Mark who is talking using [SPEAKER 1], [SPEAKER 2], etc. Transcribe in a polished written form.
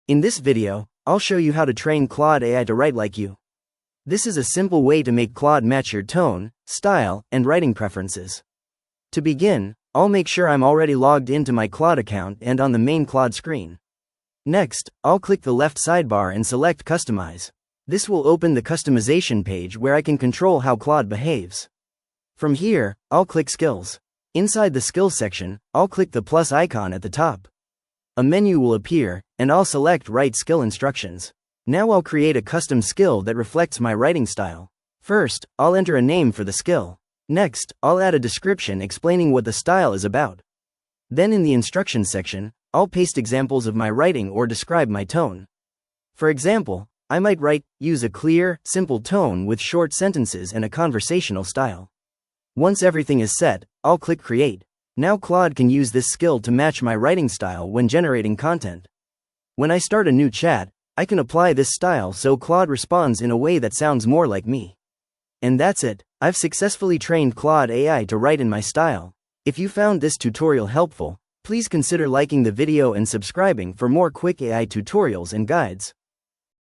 [SPEAKER 1] In this video, I'll show you how to train Claude AI to write like you. This is a simple way to make Claude match your tone, style, and writing preferences. To begin, I'll make sure I'm already logged into my Claude account and on the main Claude screen. Next, I'll click the left sidebar and select Customize. This will open the customization page where I can control how Claude behaves. From here, I'll click Skills. Inside the Skills section, I'll click the plus icon at the top. A menu will appear, and I'll select Write Skill Instructions. Now I'll create a custom skill that reflects my writing style. First, I'll enter a name for the skill. Next, I'll add a description explaining what the style is about. Then in the instructions section, I'll paste examples of my writing or describe my tone. For example, I might write, use a clear, simple tone with short sentences and a conversational style. Once everything is set, I'll click Create. Now Claude can use this skill to match my writing style when generating content. When I start a new chat, I can apply this style so Claude responds in a way that sounds more like me. And that's it. I've successfully trained Claude AI to write in my style. If you found this tutorial helpful, please consider liking the video and subscribing for more quick AI tutorials and guides.